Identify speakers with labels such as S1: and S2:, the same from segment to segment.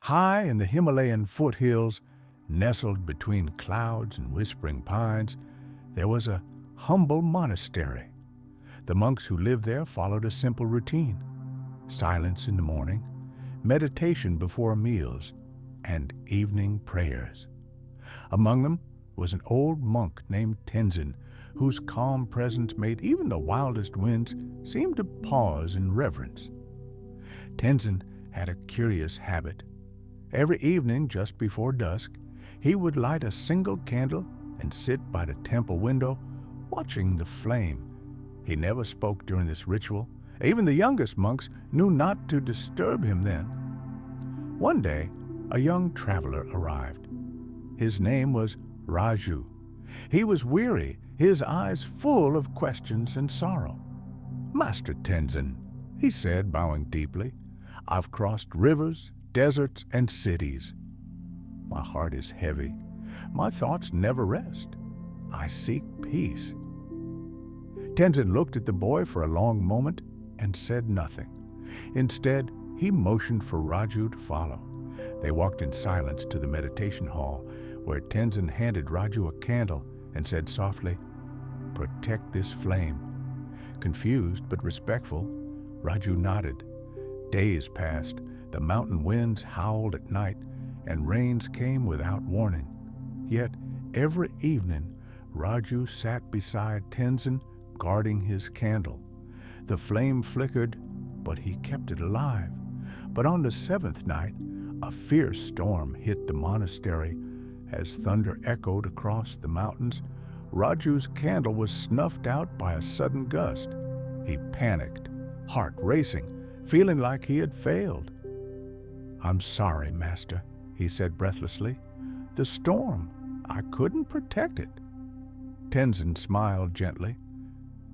S1: High in the Himalayan foothills, nestled between clouds and whispering pines, there was a humble monastery. The monks who lived there followed a simple routine: silence in the morning, meditation before meals, and evening prayers. Among them was an old monk named Tenzin, whose calm presence made even the wildest winds seem to pause in reverence. Tenzin had a curious habit. Every evening, just before dusk, he would light a single candle and sit by the temple window, watching the flame. He never spoke during this ritual. Even the youngest monks knew not to disturb him then. One day, a young traveler arrived. His name was Raju. He was weary, his eyes full of questions and sorrow. "Master Tenzin," he said, bowing deeply, "I've crossed rivers, deserts, and cities. My heart is heavy. My thoughts never rest. I seek peace." Tenzin looked at the boy for a long moment and said nothing. Instead, he motioned for Raju to follow. They walked in silence to the meditation hall, where Tenzin handed Raju a candle and said softly, "Protect this flame." Confused but respectful, Raju nodded. Days passed. The mountain winds howled at night, and rains came without warning. Yet every evening, Raju sat beside Tenzin, guarding his candle. The flame flickered, but he kept it alive. But on the seventh night, a fierce storm hit the monastery. As thunder echoed across the mountains, Raju's candle was snuffed out by a sudden gust. He panicked, heart racing, feeling like he had failed. "I'm sorry, Master," he said breathlessly. "The storm, I couldn't protect it." Tenzin smiled gently.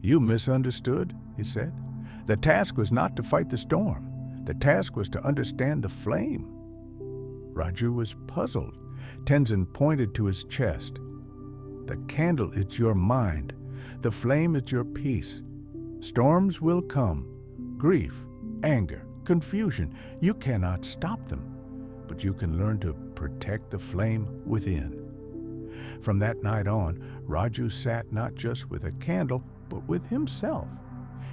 S1: "You misunderstood," he said. "The task was not to fight the storm. The task was to understand the flame." Raju was puzzled. Tenzin pointed to his chest. "The candle is your mind. The flame is your peace. Storms will come. Grief, anger, confusion. You cannot stop them, but you can learn to protect the flame within." From that night on, Raju sat not just with a candle, but with himself.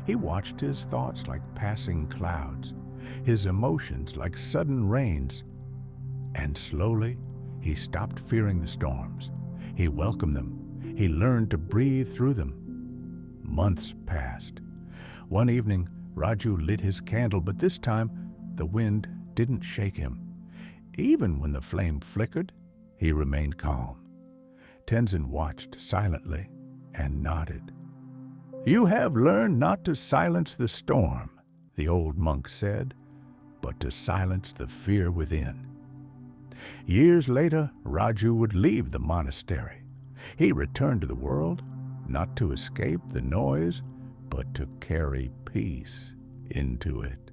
S1: He watched his thoughts like passing clouds, his emotions like sudden rains, and slowly he stopped fearing the storms. He welcomed them. He learned to breathe through them. Months passed. One evening, Raju lit his candle, but this time the wind didn't shake him. Even when the flame flickered, he remained calm. Tenzin watched silently and nodded. "You have learned not to silence the storm," the old monk said, "but to silence the fear within." Years later, Raju would leave the monastery. He returned to the world, not to escape the noise, but to carry peace into it.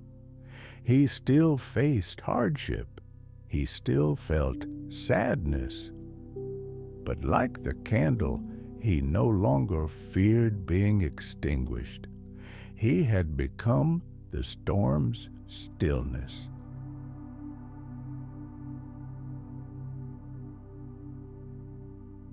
S1: He still faced hardship. He still felt sadness. But like the candle, he no longer feared being extinguished. He had become the storm's stillness.